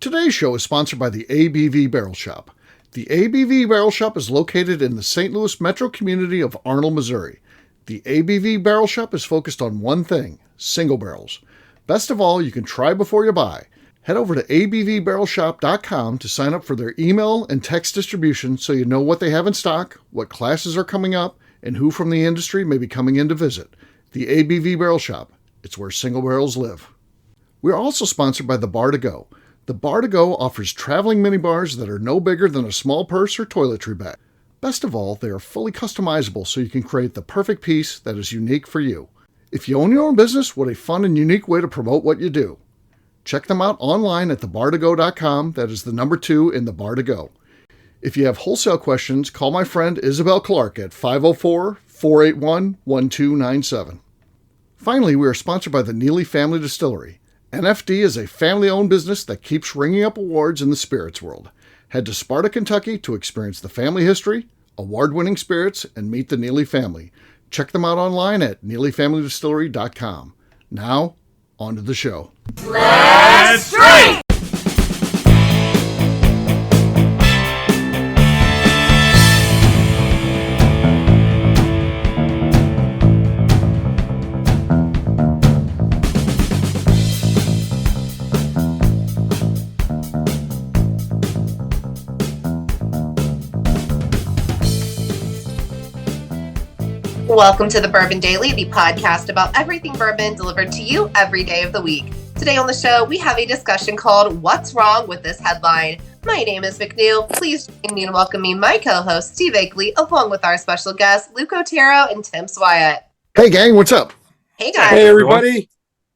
Today's show is sponsored by the ABV Barrel Shop. The ABV Barrel Shop is located in the St. Louis metro community of Arnold, Missouri. The ABV Barrel Shop is focused on one thing, single barrels. Best of all, you can try before you buy. Head over to abvbarrelshop.com to sign up for their email and text distribution so you know what they have in stock, what classes are coming up, and who from the industry may be coming in to visit. The ABV Barrel Shop. It's where single barrels live. We are also sponsored by the Bar to Go. The Bar to Go offers traveling minibars that are no bigger than a small purse or toiletry bag. Best of all, they are fully customizable so you can create the perfect piece that is unique for you. If you own your own business, what a fun and unique way to promote what you do. Check them out online at thebar2go.com. That is the number 2 in the Bar to Go. If you have wholesale questions, call my friend Isabel Clark at 504-481-1297. Finally, we are sponsored by the Neely Family Distillery. NFD is a family-owned business that keeps ringing up awards in the spirits world. Head to Sparta, Kentucky to experience the family history, award-winning spirits, and meet the Neely family. Check them out online at neelyfamilydistillery.com. Now, on to the show. Let's drink! Welcome to the Bourbon Daily, the podcast about everything bourbon delivered to you every day of the week. Today on the show, we have a discussion called What's Wrong with This Headline? My name is McNew. Please join me in welcoming my co-host, Steve Akeley, along with our special guests, Luke Otero and Tim Swyatt. Hey gang, what's up? Hey guys. Hey everybody.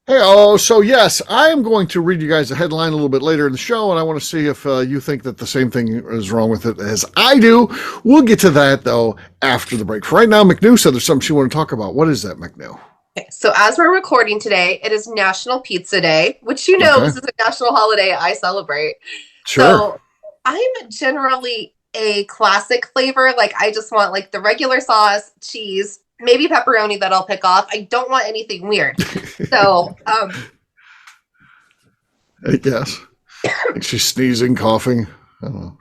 Hey, so yes, I am going to read you guys a headline a little bit later in the show, and I want to see if you think that the same thing is wrong with it as I do. We'll get to that, though, after the break. For right now, McNew said there's something she wanted to talk about. What is that, McNew? Okay, so as we're recording today, it is National Pizza Day, which you know This is a national holiday I celebrate. Sure. So I'm generally a classic flavor. Like, I just want, like, the regular sauce, cheese, maybe pepperoni that I'll pick off. I don't want anything weird. So, I guess. Like she's sneezing, coughing. I don't know.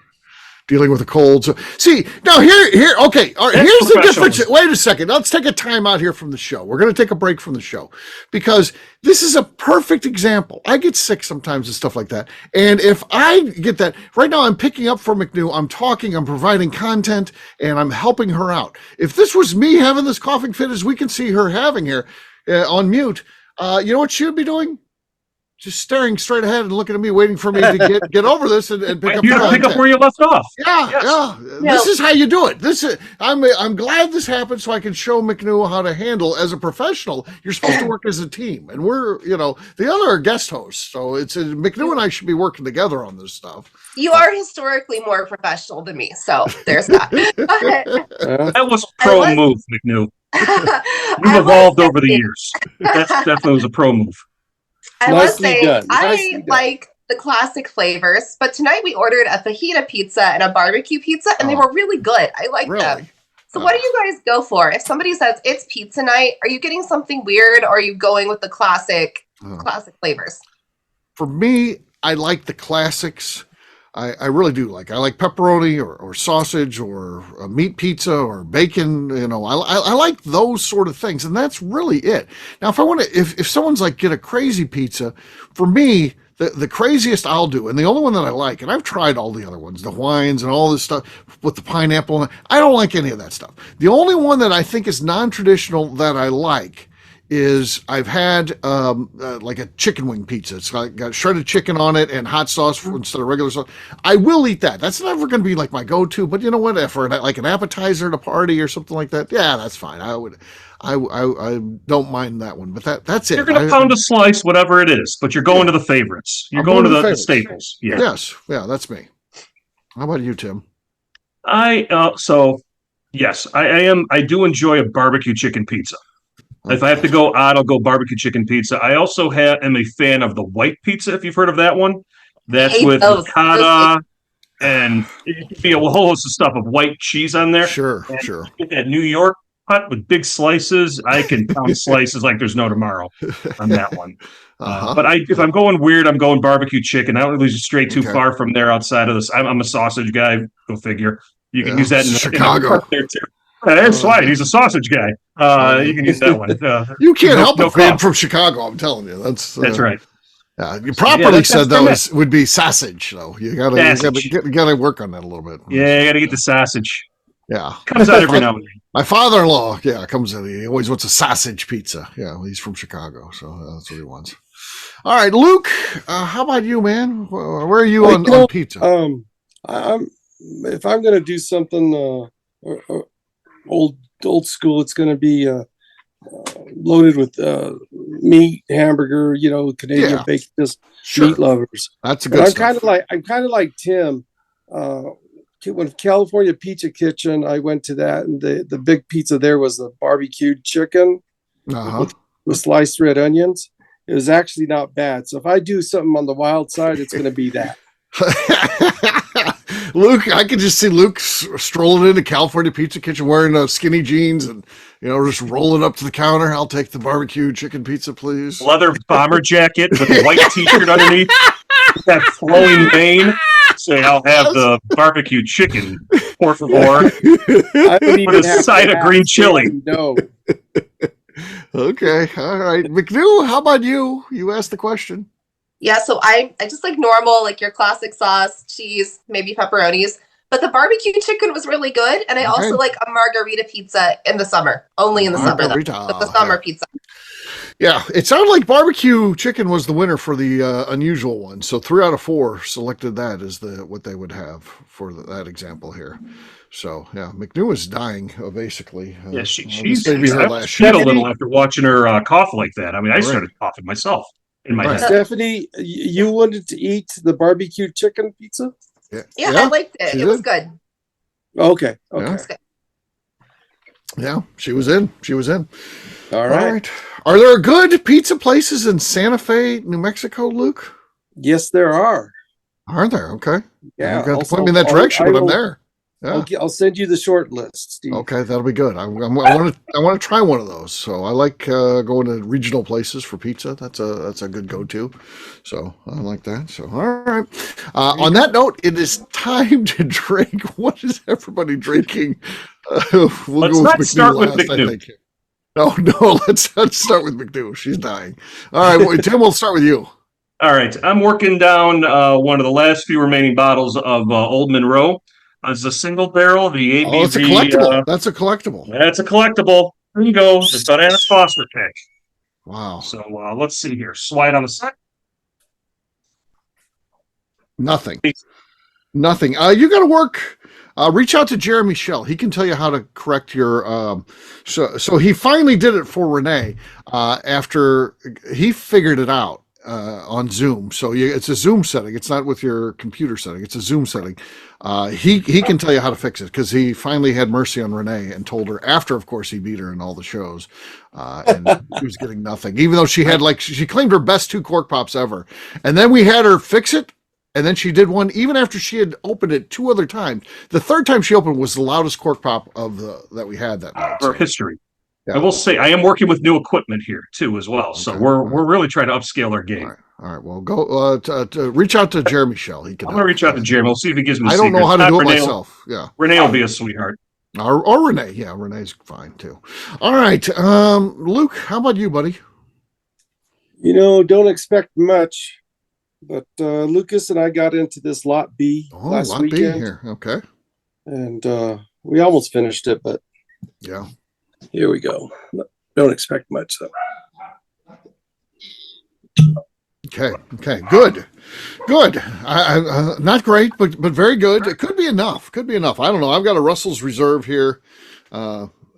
Dealing with a cold. So, see, now here, okay. All right, here's the difference. Wait a second. Let's take a time out here from the show. We're going to take a break from the show because this is a perfect example. I get sick sometimes and stuff like that. And if I get that, right now I'm picking up for McNew. I'm talking, I'm providing content, and I'm helping her out. If this was me having this coughing fit, as we can see her having here on mute, you know what she would be doing? Just staring straight ahead and looking at me, waiting for me to get over this and pick up. You're gonna pick up where you left off. Yeah, yes. Yeah. This is how you do it. I'm glad this happened so I can show McNew how to handle as a professional. You're supposed to work as a team, and we're the other are guest hosts, so it's McNew and I should be working together on this stuff. You are historically more professional than me, so there's that. That was a pro move, McNew. You've evolved over the years. That definitely was a pro move. I must say, I like the classic flavors, but tonight we ordered a fajita pizza and a barbecue pizza, and they were really good. I like them. So what do you guys go for? If somebody says it's pizza night, are you getting something weird, or are you going with the classic flavors? For me, I like the classics. I really do. I like pepperoni or sausage or a meat pizza or bacon. I like those sort of things, and that's really it. Now, if I want to, if someone's like get a crazy pizza, for me, the craziest I'll do, and the only one that I like, and I've tried all the other ones, the Hawaiians and all this stuff with the pineapple. I don't like any of that stuff. The only one that I think is non-traditional that I like is I've had like a chicken wing pizza. It's got shredded chicken on it and hot sauce instead of regular sauce. I will eat that. That's never going to be like my go-to, but you know what? For like an appetizer at a party or something like that, yeah, that's fine. I don't mind that one, but that's it. You're going to pound a slice, whatever it is, but you're going to the favorites. You're going to the staples. Yeah. Yes. Yeah, that's me. How about you, Tim? Yes, I am. I do enjoy a barbecue chicken pizza. If I have to go odd, I'll go barbecue chicken pizza. I also am a fan of the white pizza, if you've heard of that one. That's with ricotta and it could be a whole host of stuff of white cheese on there. Sure. Get that New York cut with big slices. I can pound slices like there's no tomorrow on that one. But if I'm going weird, I'm going barbecue chicken. I don't really stray too far from there outside of this. I'm a sausage guy. Go figure. You can use that in Chicago. there too. That's right. He's a sausage guy. You can use that one. You can't help but being from Chicago. I'm telling you. That's right. You properly said though would be sausage though. You gotta work on that a little bit. Yeah, you gotta get the sausage. Yeah, comes out every now and then. My father-in-law, comes in. He always wants a sausage pizza. Yeah, he's from Chicago, so that's what he wants. All right, Luke, how about you, man? Where are you on pizza? If I'm gonna do something old school, it's gonna be loaded with meat, hamburger, Canadian bacon, just meat lovers. That's a good stuff. I'm kind of like Tim. When California Pizza Kitchen, I went to that, and the big pizza there was the barbecued chicken with sliced red onions. It was actually not bad. So if I do something on the wild side, it's going to be that. Luke, I could just see Luke strolling into California Pizza Kitchen wearing skinny jeans and just rolling up to the counter. I'll take the barbecue chicken pizza, please. Leather bomber jacket with a white T-shirt underneath. That flowing mane. Say, I'll have the barbecue chicken, por favor. With a side of green chili. No. Okay, all right. McNew, how about you? You asked the question. Yeah, so I just like normal, like your classic sauce, cheese, maybe pepperonis. But the barbecue chicken was really good. And I also like a margarita pizza in the summer. Only in the summer, though. The summer pizza. Yeah, it sounded like barbecue chicken was the winner for the unusual one. So 3 out of 4 selected that as what they would have for that example here. So yeah, McNew is dying basically. Yeah, she's maybe her last shit a little after watching her cough like that. I mean, I started coughing myself in my head. Stephanie, you wanted to eat the barbecue chicken pizza? Yeah, I liked it. It was good. Okay. Yeah, she was in. All right. Are there good pizza places in Santa Fe, New Mexico, Luke? Yes, there are. Are there? Okay. Yeah. You got to point me in that direction, but I'm there. Yeah. I'll send you the short list, Steve. Okay, that'll be good. I want to try one of those. So I like going to regional places for pizza. That's a good go-to. So I like that. So all right. On that note, it is time to drink. What is everybody drinking? Let's not start with McNew. No. Let's start with McNew. She's dying. All right, Tim. We'll start with you. All right, I'm working down one of the last few remaining bottles of Old Monroe. It's a single barrel. The ABV. Oh, it's a collectible. That's a collectible. That's a collectible. There you go. It's about Anna Foster pick. Wow. So let's see here. Slide on the side. Nothing. You got to work. Reach out to Jeremy Schell. He can tell you how to correct your. So he finally did it for Renee after he figured it out on Zoom. So it's a Zoom setting. It's not with your computer setting. It's a Zoom setting. He can tell you how to fix it because he finally had mercy on Renee and told her after, of course, he beat her in all the shows, and she was getting nothing, even though she had she claimed her best 2 cork pops ever, and then we had her fix it. And then she did one even after she had opened it 2 other times. The 3rd time she opened was the loudest cork pop that we had that night. For history. Yeah. I will say I am working with new equipment here too as well. Okay. So we're really trying to upscale our game. All right. Well, go to reach out to Jeremy Schell. I'm going to reach out to Jeremy. We'll see if he gives me. I don't know how to do it myself. Yeah. Renee will be a sweetheart. Or Renee. Yeah, Renee's fine too. All right, Luke, how about you, buddy? Don't expect much. But Lucas and I got into this Lot B last weekend. B here. Okay. And we almost finished it, but yeah. Here we go. Don't expect much, though. Okay. Good. I not great, but very good. It could be enough. I don't know. I've got a Russell's Reserve here.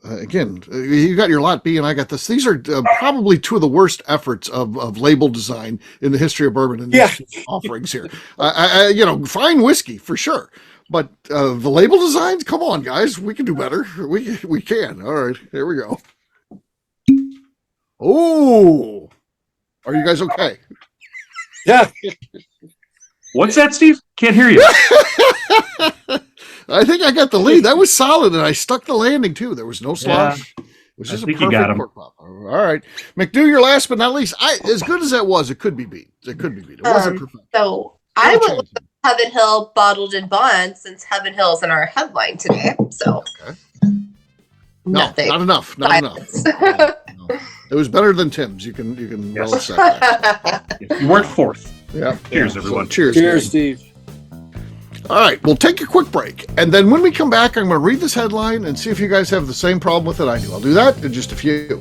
Again, you got your Lot B and I got this. These are probably 2 of the worst efforts of label design in the history of bourbon and offerings here. Fine whiskey for sure, but the label designs, come on, guys, we can do better. We can. All right, here we go. Oh, are you guys okay? Yeah. What's that, Steve? Can't hear you. I think I got the lead. That was solid, and I stuck the landing too. There was no slosh. It was just a perfect cork pop. All right, McNew, your last but not least. As good as that was, it could be beat. It wasn't perfect. So I went with Heaven Hill Bottled in Bond since Heaven Hill's in our headline today. So nothing. Not enough. Not enough. No. It was better than Tim's. You can well accept that. You weren't fourth. Yeah. Cheers, everyone. So, cheers, Cheers, Steve. All right, we'll take a quick break. And then when we come back, I'm going to read this headline and see if you guys have the same problem with it I do. I'll do that in just a few.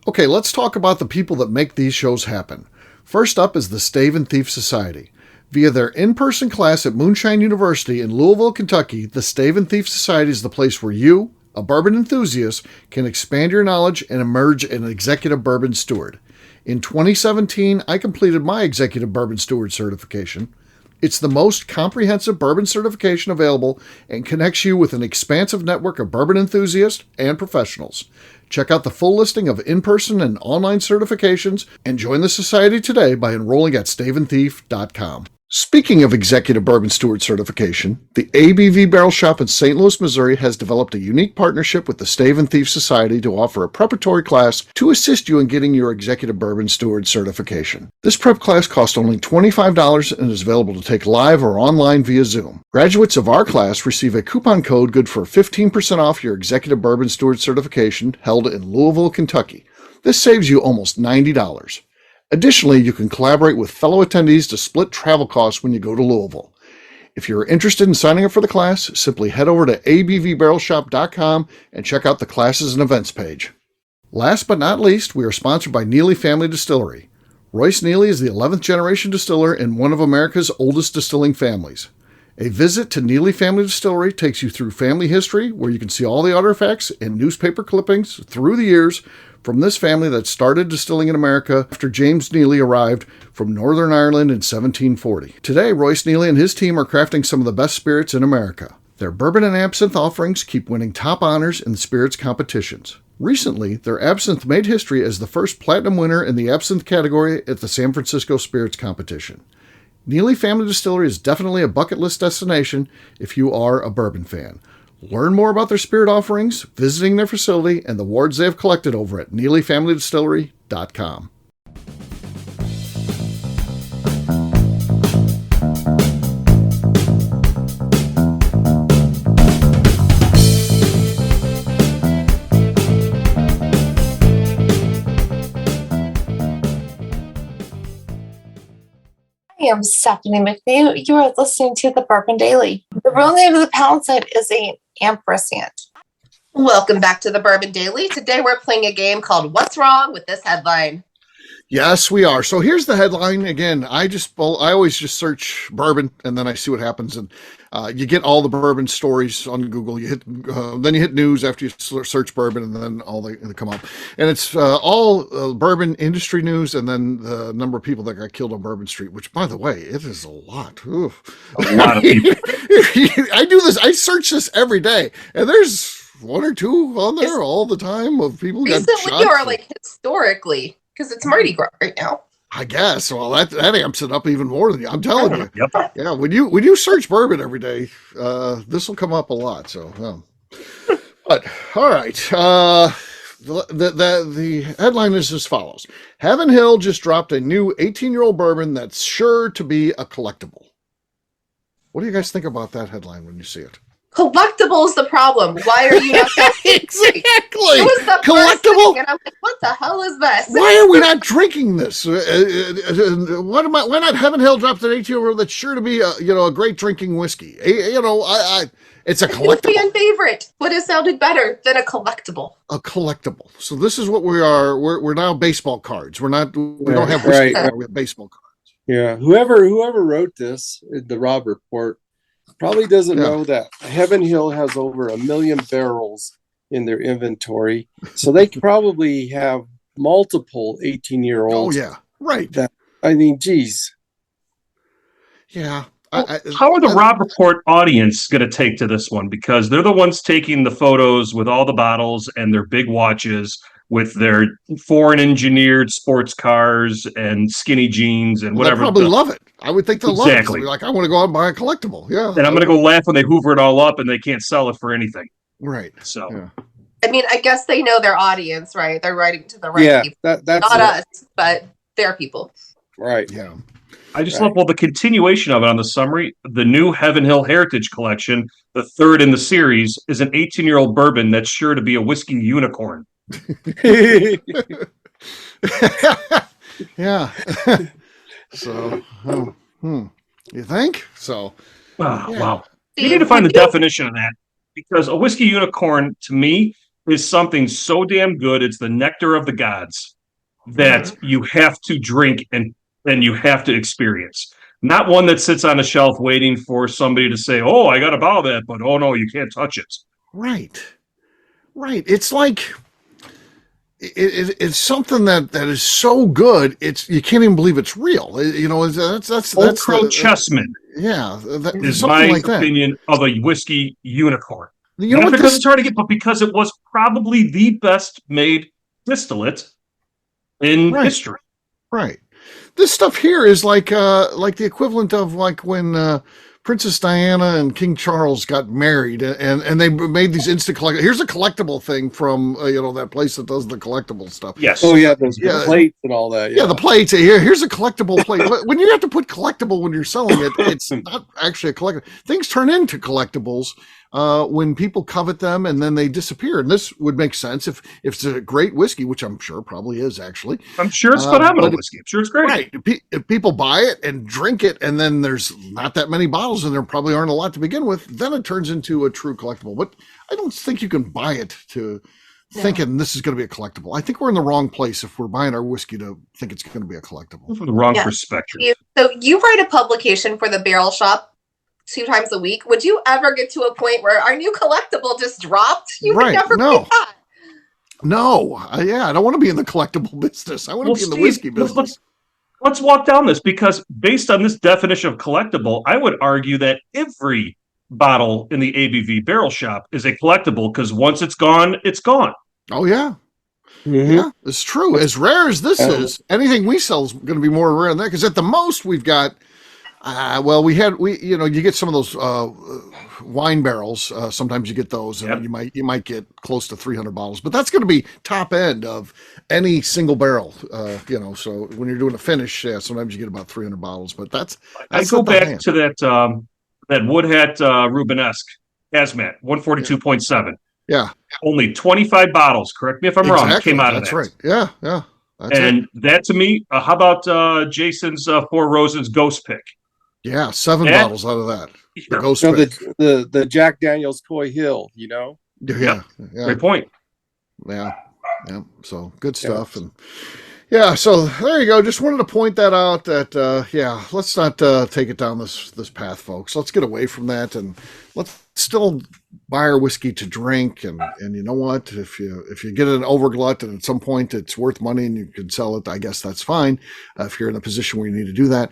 Okay, let's talk about the people that make these shows happen. First up is the Stave and Thief Society. Via their in-person class at Moonshine University in Louisville, Kentucky, the Stave and Thief Society is the place where you, a bourbon enthusiast, can expand your knowledge and emerge an executive bourbon steward. In 2017, I completed my executive bourbon steward certification. It's the most comprehensive bourbon certification available and connects you with an expansive network of bourbon enthusiasts and professionals. Check out the full listing of in-person and online certifications and join the society today by enrolling at staveandthief.com. Speaking of executive bourbon steward certification, the ABV Barrel Shop in St. Louis, Missouri has developed a unique partnership with the Stave and Thief Society to offer a preparatory class to assist you in getting your executive bourbon steward certification. This prep class costs only $25 and is available to take live or online via Zoom. Graduates of our class receive a coupon code good for 15% off your executive bourbon steward certification held in Louisville, Kentucky. This saves you almost $90. Additionally, you can collaborate with fellow attendees to split travel costs when you go to Louisville. If you're interested in signing up for the class, simply head over to abvbarrelshop.com and check out the classes and events page. Last but not least, we are sponsored by Neely Family Distillery. Royce Neely is the 11th generation distiller in one of America's oldest distilling families. A visit to Neely Family Distillery takes you through family history, where you can see all the artifacts and newspaper clippings through the years from this family that started distilling in America after James Neely arrived from Northern Ireland in 1740. Today, Royce Neely and his team are crafting some of the best spirits in America. Their bourbon and absinthe offerings keep winning top honors in the spirits competitions. Recently, their absinthe made history as the first platinum winner in the absinthe category at the San Francisco Spirits Competition. Neely Family Distillery is definitely a bucket list destination if you are a bourbon fan. Learn more about their spirit offerings, visiting their facility, and the awards they have collected over at NeelyFamilyDistillery.com. I am Stephanie McNew. You are listening to the Bourbon Daily. The real name of the pound sign is an ampersand. Welcome back to the Bourbon Daily. Today we're playing a game called What's Wrong with This Headline? Yes, we are. So here's the headline. Again, I always just search bourbon and then I see what happens. And you get all the bourbon stories on Google. Then you hit news after you search bourbon, and then all they come up. And it's all bourbon industry news, and then the number of people that got killed on Bourbon Street, which, by the way, it is a lot. Oof. A lot of people. I do this. I search this every day, and there's one or two on there all the time of people who got shot. Recently or like historically? Because it's Mardi Gras right now. I guess. Well, that amps it up even more than you. I'm telling you. Yep. Yeah. When you search bourbon every day, this will come up a lot. So, but all right. The headline is as follows: Heaven Hill just dropped a new 18-year-old bourbon that's sure to be a collectible. What do you guys think about that headline when you see it? Collectible is the problem. Why are you not exactly it was the collectible? And I'm like, what the hell is this? Why are we not drinking this? Why not Heaven Hill dropped an 18-year-old that's sure to be a great drinking whiskey? It's a collectible. Fan favorite. What has sounded better than a collectible? A collectible. So this is what we are. We're now baseball cards. We don't have whiskey anymore. We have baseball cards. Yeah. Whoever wrote this, the Robb Report, probably doesn't know that Heaven Hill has over 1 million barrels in their inventory. So they probably have multiple 18-year-olds. Oh, yeah. Right. Geez. Yeah. How are the Rob Report audience going to take to this one? Because they're the ones taking the photos with all the bottles and their big watches with their foreign engineered sports cars and skinny jeans and whatever. They probably love it. I would think they'll love it. Exactly. Like, I want to go out and buy a collectible. Yeah. And I'm going to go laugh when they hoover it all up and they can't sell it for anything. Right. So, yeah. I mean, I guess they know their audience, right? They're writing to the right people. That's not us, but their people. Right. Yeah. I just love, the continuation of it on the summary. The new Heaven Hill Heritage Collection, the third in the series, is an 18-year-old bourbon that's sure to be a whiskey unicorn. Yeah. So, you think? So, wow. You need to find the definition of that, because a whiskey unicorn, to me, is something so damn good. It's the nectar of the gods that you have to drink and you have to experience. Not one that sits on a shelf waiting for somebody to say, oh, I got to buy that, but oh no, you can't touch it. Right. It's like it's something that is so good, you can't even believe it's real. You know, that's Old Crow Chessman. Yeah, is my opinion of a whiskey unicorn. You know, not because it's hard to get, but because it was probably the best made distillate in history. Right. This stuff here is like the equivalent of like when Princess Diana and King Charles got married, and they made these instant collectibles. Here's a collectible thing from that place that does the collectible stuff. Yes. Oh yeah, those plates and all that. Yeah, the plates. Here's a collectible plate. When you have to put collectible when you're selling it, it's not actually a collectible. Things turn into collectibles when people covet them and then they disappear. And this would make sense if it's a great whiskey, which I'm sure probably is actually. I'm sure it's phenomenal whiskey. I'm sure it's great. Right. If people buy it and drink it, and then there's not that many bottles, and there probably aren't a lot to begin with, then it turns into a true collectible. But I don't think you can buy it to thinking this is going to be a collectible. I think we're in the wrong place if we're buying our whiskey to think it's going to be a collectible. From the wrong perspective. So you write a publication for the Barrel Shop 2 times a week. Would you ever get to a point where our new collectible just dropped? You would never do that. No. I don't want to be in the collectible business. I want to be in the whiskey business. Let's walk down this, because based on this definition of collectible, I would argue that every bottle in the ABV Barrel Shop is a collectible, because once it's gone, it's gone. Oh, yeah. Mm-hmm. Yeah, it's true. As rare as this is, anything we sell is going to be more rare than that, because at the most we've got you get some of those wine barrels. Sometimes you get those, and you might get close to 300 bottles. But that's going to be top end of any single barrel. So when you're doing a finish, sometimes you get about 300 bottles. But that's I go back to that Wood Hat Rubenesque Hazmat 142.7. Yeah, only 25 bottles. Correct me if I'm wrong. Came out of that. That's right. Yeah. That to me, how about Jason's Four Roses Ghost Pick? Yeah, 7 bottles out of that. The Ghost Pick. The Jack Daniel's Coy Hill, Yeah. Great point. Yeah. So good stuff. And so there you go. Just wanted to point that out that, let's not take it down this path, folks. Let's get away from that, and let's still buy our whiskey to drink. And you know what? If you get an overglut and at some point it's worth money and you can sell it, I guess that's fine. If you're in a position where you need to do that,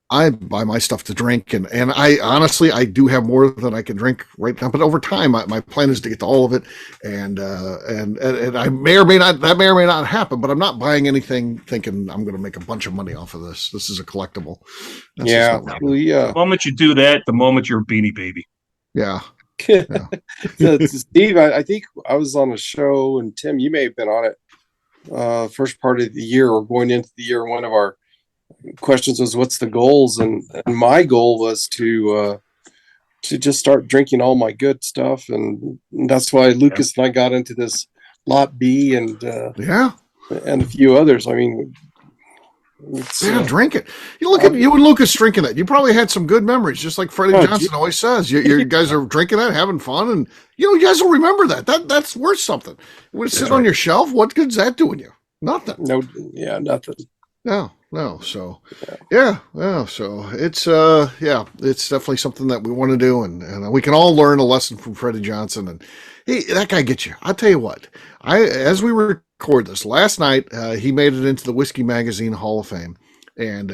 I buy my stuff to drink, and I honestly, I do have more than I can drink right now. But over time, my plan is to get to all of it, and I may or may not happen. But I'm not buying anything thinking I'm going to make a bunch of money off of this. This is a collectible. The moment you do that, the moment you're a Beanie Baby. Yeah. So, Steve, I think I was on a show, and Tim, you may have been on it first part of the year or going into the year. One of our questions was, what's the goals? And my goal was to just start drinking all my good stuff, and that's why Lucas and I got into this Lot B and a few others. I mean, drink it. You look at you and Lucas drinking that. You probably had some good memories, just like Freddie Johnson always says. You guys are drinking that, having fun, and you guys will remember that. That's worth something. When it's sitting on your shelf, what good's that doing you? Nothing. Nothing. No. So, so it's it's definitely something that we want to do, and we can all learn a lesson from Freddie Johnson. And that guy gets you. I'll tell you what. As we record this last night, he made it into the Whiskey Magazine Hall of Fame. And,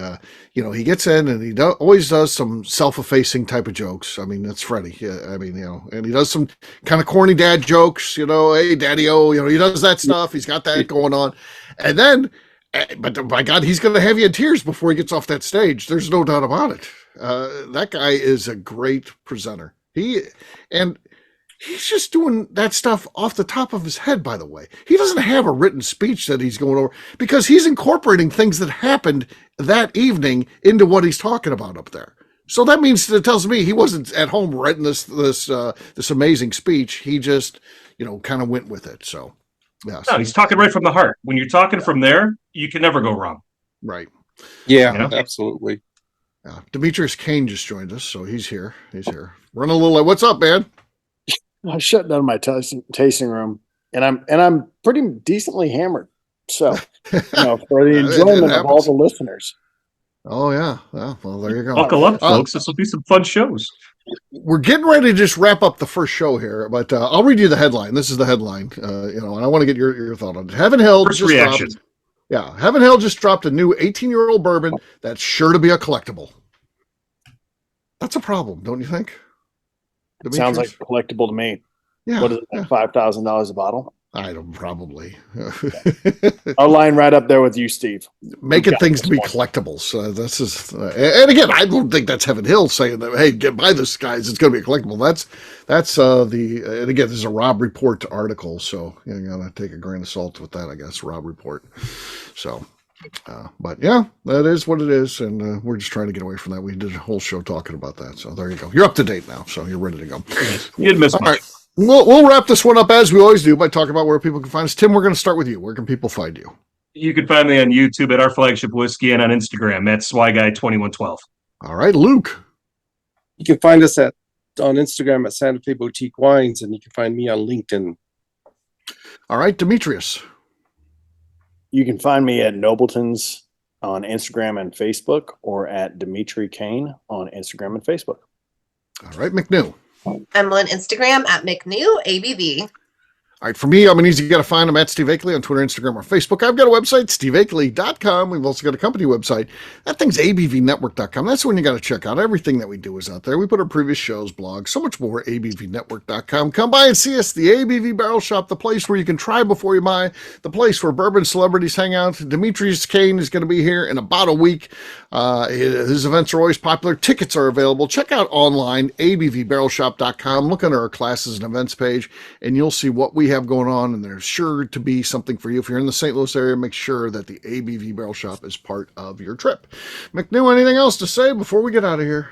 he gets in and he always does some self-effacing type of jokes. I mean, that's Freddie. And he does some kind of corny dad jokes, hey, daddy-o, he does that stuff. He's got that going on. And then, but by God, he's going to have you in tears before he gets off that stage. There's no doubt about it. That guy is a great presenter. He's just doing that stuff off the top of his head, by the way. He doesn't have a written speech that he's going over because he's incorporating things that happened that evening into what he's talking about up there. So that means, it tells me he wasn't at home writing this amazing speech. He just, kind of went with it. So, yeah. No, he's talking right from the heart. When you're talking from there, you can never go wrong. Right. Yeah, absolutely. Demetrius Kane just joined us, so he's here. Running a little late. What's up, man? I shut down my tasting room, and I'm pretty decently hammered. So, for the enjoyment of all the listeners. Oh yeah, well there you go. Buckle up, folks. This will be some fun shows. We're getting ready to just wrap up the first show here, but I'll read you the headline. This is the headline, and I want to get your thought on it. Heaven Hill First reaction. Heaven Hill just dropped a new 18-year-old bourbon that's sure to be a collectible. That's a problem, don't you think? It sounds like a collectible to me. Yeah. What is it, $5,000 a bottle? I don't probably. I'll line right up there with you, Steve. Making things to be collectibles. This is, and again, I don't think that's Heaven Hill saying that. Hey, buy this, guys. It's going to be a collectible. That's and again, this is a Rob Report article, so you gotta take a grain of salt with that, I guess. Rob Report. So. But yeah, that is what it is, and we're just trying to get away from that. We did a whole show talking about that, so there you go. You're up to date now, so you're ready to go. You didn't miss much. All right, we'll wrap this one up as we always do by talking about where people can find us. Tim, we're going to start with you. Where can people find you? You can find me on YouTube at Our Flagship Whiskey and on Instagram at SwyGuy2112. All right, Luke. You can find us on Instagram at Santa Fe Boutique Wines, and you can find me on LinkedIn. All right, Demetrius. You can find me at Nobleton's on Instagram and Facebook, or at Dimitri Kane on Instagram and Facebook. All right, McNew. I'm on Instagram at McNew ABV. All right, for me, I'm easy. You got to find them at Steve Akeley on Twitter, Instagram, or Facebook. I've got a website, steveakeley.com. We've also got a company website. That thing's abvnetwork.com. That's the one you got to check out. Everything that we do is out there. We put our previous shows, blogs, so much more, abvnetwork.com. Come by and see us, the ABV Barrel Shop, the place where you can try before you buy, the place where bourbon celebrities hang out. Demetrius Kane is going to be here in about a week. His events are always popular. Tickets are available. Check out online, abvbarrelshop.com. Look under our classes and events page, and you'll see what we have going on, and there's sure to be something for you. If you're in the St. Louis area, make sure that the ABV Barrel Shop is part of your trip. McNew, anything else to say before we get out of here?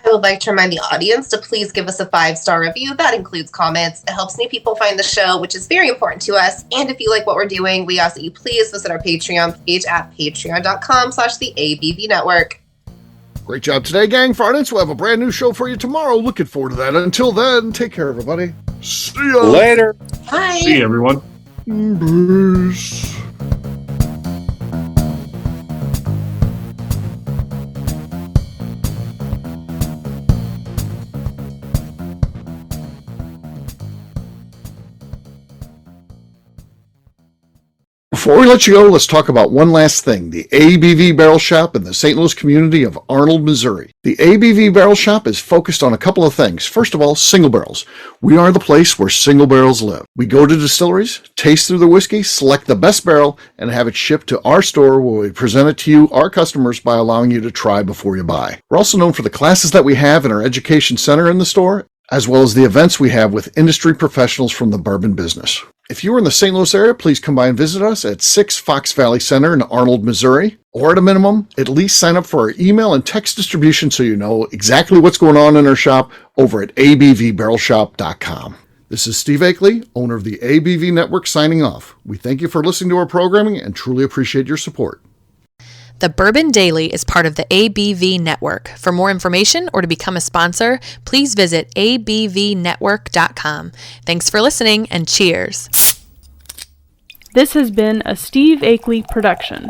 I would like to remind the audience to please give us a 5-star review. That includes comments. It helps new people find the show, which is very important to us. And if you like what we're doing, we ask that you please visit our Patreon page at patreon.com/the ABV Network. Great job today, gang. For our audience, we'll have a brand new show for you tomorrow. Looking forward to that. Until then, take care, everybody. See ya. Later. Bye. See you, everyone. Peace. Before we let you go, let's talk about one last thing. The ABV Barrel Shop in the St. Louis community of Arnold, Missouri. The ABV Barrel Shop is focused on a couple of things. First of all, single barrels. We are the place where single barrels live. We go to distilleries, taste through the whiskey, select the best barrel, and have it shipped to our store where we present it to you, our customers, by allowing you to try before you buy. We're also known for the classes that we have in our education center in the store, as well as the events we have with industry professionals from the bourbon business. If you are in the St. Louis area, please come by and visit us at 6 Fox Valley Center in Arnold, Missouri. Or at a minimum, at least sign up for our email and text distribution so you know exactly what's going on in our shop over at abvbarrelshop.com. This is Steve Akeley, owner of the ABV Network, signing off. We thank you for listening to our programming and truly appreciate your support. The Bourbon Daily is part of the ABV Network. For more information or to become a sponsor, please visit abvnetwork.com. Thanks for listening, and cheers. This has been a Steve Akeley production.